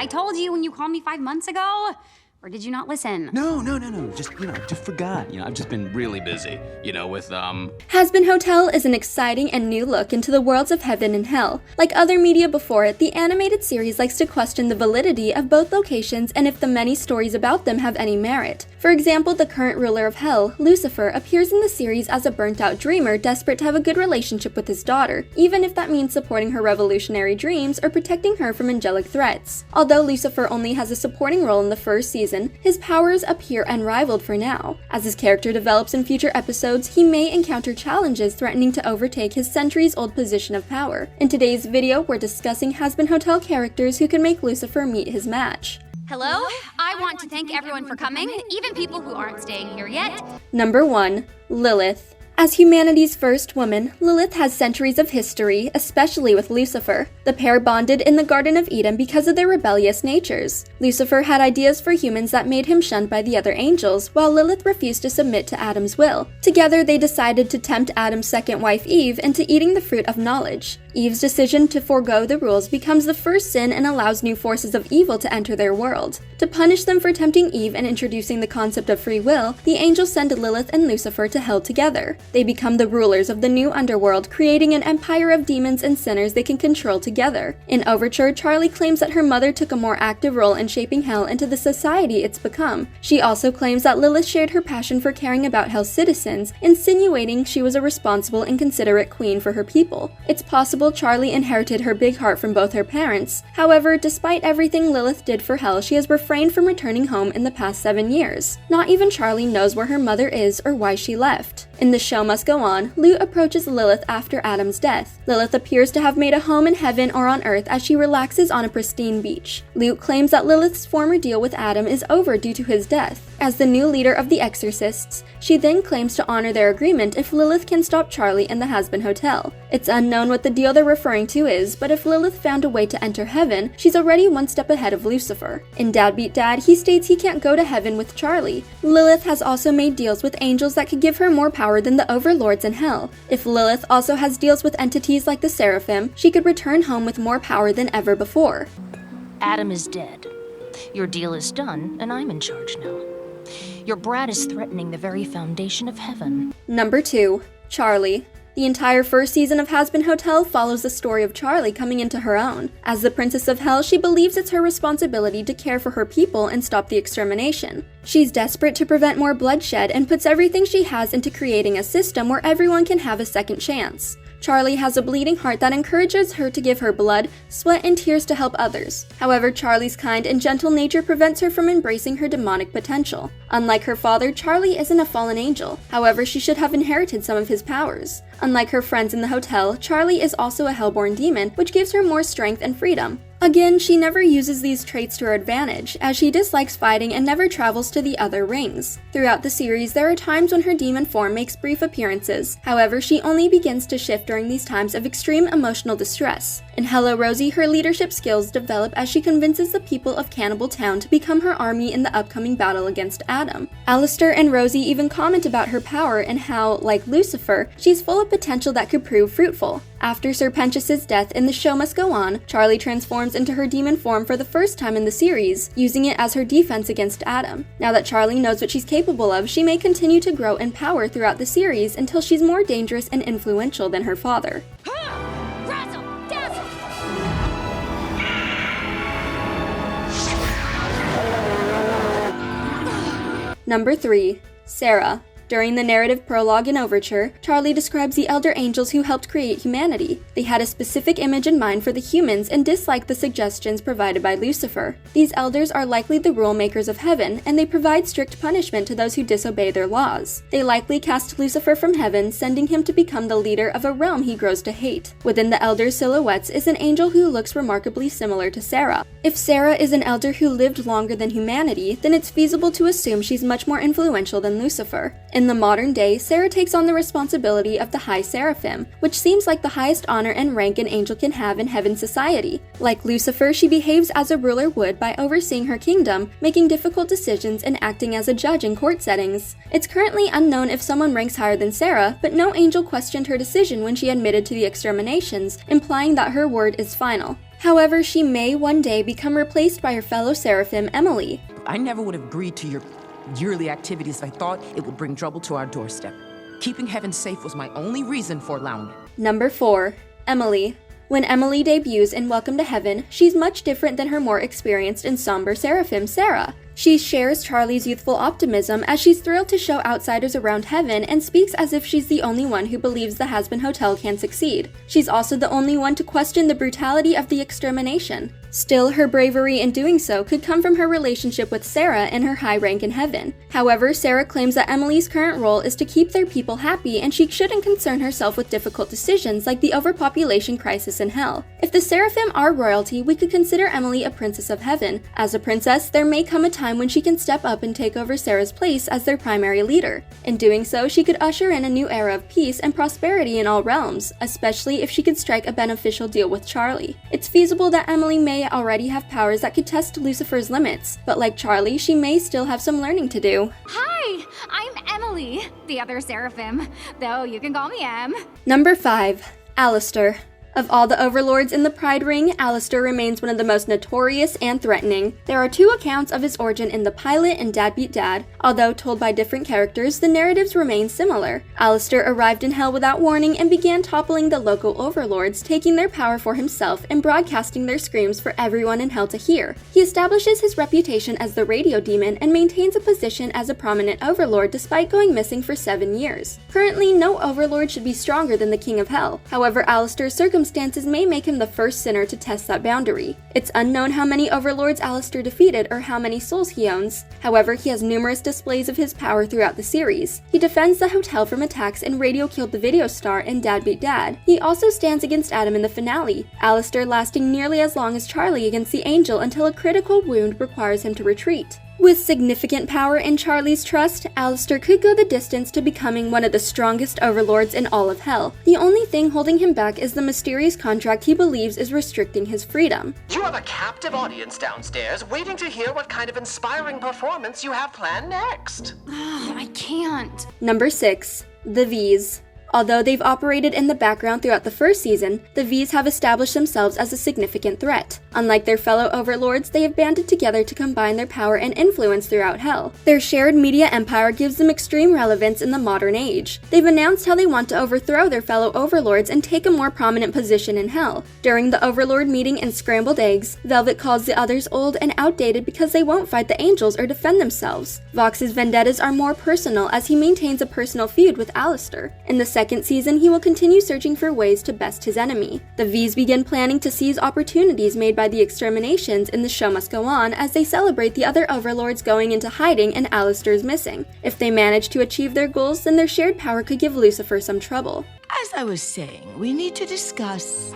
I told you when you called me 5 months ago. Or did you not listen? No. Just forgot. I've just been really busy, with, Hazbin Hotel is an exciting and new look into the worlds of heaven and hell. Like other media before it, the animated series likes to question the validity of both locations and if the many stories about them have any merit. For example, the current ruler of hell, Lucifer, appears in the series as a burnt-out dreamer desperate to have a good relationship with his daughter, even if that means supporting her revolutionary dreams or protecting her from angelic threats. Although Lucifer only has a supporting role in the first season, his powers appear unrivaled for now. As his character develops in future episodes, he may encounter challenges threatening to overtake his centuries-old position of power. In today's video, we're discussing Hazbin Hotel characters who can make Lucifer meet his match. Hello? I want to thank everyone for coming, even people who aren't staying here yet. Number 1. Lilith. As humanity's first woman, Lilith has centuries of history, especially with Lucifer. The pair bonded in the Garden of Eden because of their rebellious natures. Lucifer had ideas for humans that made him shunned by the other angels, while Lilith refused to submit to Adam's will. Together, they decided to tempt Adam's second wife Eve into eating the fruit of knowledge. Eve's decision to forego the rules becomes the first sin and allows new forces of evil to enter their world. To punish them for tempting Eve and introducing the concept of free will, the angels send Lilith and Lucifer to hell together. They become the rulers of the new underworld, creating an empire of demons and sinners they can control together. In Overture, Charlie claims that her mother took a more active role in shaping hell into the society it's become. She also claims that Lilith shared her passion for caring about hell's citizens, insinuating she was a responsible and considerate queen for her people. It's possible Charlie inherited her big heart from both her parents. However, despite everything Lilith did for hell, she has refrained from returning home in the past 7 years. Not even Charlie knows where her mother is or why she left. In The Show Must Go On, Lute approaches Lilith after Adam's death. Lilith appears to have made a home in heaven or on earth as she relaxes on a pristine beach. Lute claims that Lilith's former deal with Adam is over due to his death. As the new leader of the Exorcists, she then claims to honor their agreement if Lilith can stop Charlie in the Hazbin Hotel. It's unknown what the deal they're referring to is, but if Lilith found a way to enter heaven, she's already one step ahead of Lucifer. In Dad Beat Dad, he states he can't go to heaven with Charlie. Lilith has also made deals with angels that could give her more power than the overlords in hell. If Lilith also has deals with entities like the Seraphim, she could return home with more power than ever before. Adam is dead. Your deal is done, and I'm in charge now. Your brat is threatening the very foundation of heaven. Number 2. Charlie. The entire first season of Hazbin Hotel follows the story of Charlie coming into her own. As the Princess of Hell, she believes it's her responsibility to care for her people and stop the extermination. She's desperate to prevent more bloodshed and puts everything she has into creating a system where everyone can have a second chance. Charlie has a bleeding heart that encourages her to give her blood, sweat, and tears to help others. However, Charlie's kind and gentle nature prevents her from embracing her demonic potential. Unlike her father, Charlie isn't a fallen angel. However, she should have inherited some of his powers. Unlike her friends in the hotel, Charlie is also a hellborn demon, which gives her more strength and freedom. Again, she never uses these traits to her advantage, as she dislikes fighting and never travels to the other rings. Throughout the series, there are times when her demon form makes brief appearances. However, she only begins to shift during these times of extreme emotional distress. In Hello Rosie, her leadership skills develop as she convinces the people of Cannibal Town to become her army in the upcoming battle against Adam. Alistair and Rosie even comment about her power and how, like Lucifer, she's full of potential that could prove fruitful. After Sir Pentius's death in The Show Must Go On, Charlie transforms into her demon form for the first time in the series, using it as her defense against Adam. Now that Charlie knows what she's capable of, she may continue to grow in power throughout the series until she's more dangerous and influential than her father. Number 3. Sarah. During the narrative prologue and overture, Charlie describes the elder angels who helped create humanity. They had a specific image in mind for the humans and disliked the suggestions provided by Lucifer. These elders are likely the rule makers of heaven, and they provide strict punishment to those who disobey their laws. They likely cast Lucifer from heaven, sending him to become the leader of a realm he grows to hate. Within the elders' silhouettes is an angel who looks remarkably similar to Sarah. If Sarah is an elder who lived longer than humanity, then it's feasible to assume she's much more influential than Lucifer. In the modern day, Sarah takes on the responsibility of the High Seraphim, which seems like the highest honor and rank an angel can have in heaven society. Like Lucifer, she behaves as a ruler would by overseeing her kingdom, making difficult decisions, and acting as a judge in court settings. It's currently unknown if someone ranks higher than Sarah, but no angel questioned her decision when she admitted to the exterminations, implying that her word is final. However, she may one day become replaced by her fellow seraphim, Emily. I never would have agreed to your yearly activities if I thought it would bring trouble to our doorstep. Keeping heaven safe was my only reason for allowing it. Number 4. Emily. When Emily debuts in Welcome to Heaven, she's much different than her more experienced and somber seraphim, Sarah. She shares Charlie's youthful optimism as she's thrilled to show outsiders around heaven and speaks as if she's the only one who believes the Hazbin Hotel can succeed. She's also the only one to question the brutality of the extermination. Still, her bravery in doing so could come from her relationship with Sarah and her high rank in heaven. However, Sarah claims that Emily's current role is to keep their people happy and she shouldn't concern herself with difficult decisions like the overpopulation crisis in hell. If the seraphim are royalty, we could consider Emily a princess of heaven. As a princess, there may come a time when she can step up and take over Sarah's place as their primary leader. In doing so, she could usher in a new era of peace and prosperity in all realms, especially if she could strike a beneficial deal with Charlie. It's feasible that Emily may already have powers that could test Lucifer's limits, but like Charlie, she may still have some learning to do. Hi, I'm Emily, the other seraphim, though you can call me Em. Number 5. Alistair. Of all the overlords in the Pride Ring, Alistair remains one of the most notorious and threatening. There are 2 accounts of his origin in the pilot and Dad Beat Dad. Although told by different characters, the narratives remain similar. Alistair arrived in Hell without warning and began toppling the local overlords, taking their power for himself and broadcasting their screams for everyone in Hell to hear. He establishes his reputation as the radio demon and maintains a position as a prominent overlord despite going missing for 7 years. Currently, no overlord should be stronger than the King of Hell. However, Alistair's circumstances may make him the first sinner to test that boundary. It's unknown how many overlords Alistair defeated or how many souls he owns. However, he has numerous displays of his power throughout the series. He defends the hotel from attacks and radio-killed the video star in Dad Beat Dad. He also stands against Adam in the finale, Alistair lasting nearly as long as Charlie against the Angel until a critical wound requires him to retreat. With significant power and Charlie's trust, Alistair could go the distance to becoming one of the strongest overlords in all of Hell. The only thing holding him back is the mysterious contract he believes is restricting his freedom. You have a captive audience downstairs waiting to hear what kind of inspiring performance you have planned next. I can't. Number 6. The V's. Although they've operated in the background throughout the first season, the V's have established themselves as a significant threat. Unlike their fellow overlords, they have banded together to combine their power and influence throughout Hell. Their shared media empire gives them extreme relevance in the modern age. They've announced how they want to overthrow their fellow overlords and take a more prominent position in Hell. During the overlord meeting in Scrambled Eggs, Velvet calls the others old and outdated because they won't fight the angels or defend themselves. Vox's vendettas are more personal as he maintains a personal feud with Alistair. In the second season, he will continue searching for ways to best his enemy. The V's begin planning to seize opportunities made by the exterminations in The Show Must Go On as they celebrate the other overlords going into hiding and Alistair's missing. If they manage to achieve their goals, then their shared power could give Lucifer some trouble. As I was saying, we need to discuss...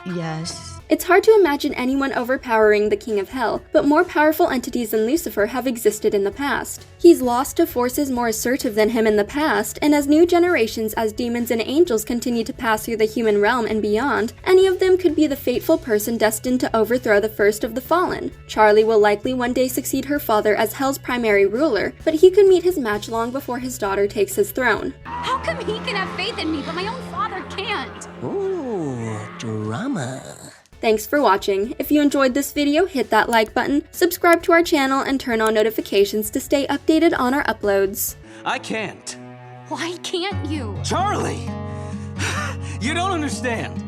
Yes? It's hard to imagine anyone overpowering the King of Hell, but more powerful entities than Lucifer have existed in the past. He's lost to forces more assertive than him in the past, and as new generations as demons and angels continue to pass through the human realm and beyond, any of them could be the fateful person destined to overthrow the first of the fallen. Charlie will likely one day succeed her father as Hell's primary ruler, but he could meet his match long before his daughter takes his throne. How come he can have faith in me, but my own father can't? Ooh, drama. Thanks for watching. If you enjoyed this video, hit that like button, subscribe to our channel, and turn on notifications to stay updated on our uploads. I can't. Why can't you? Charlie! You don't understand.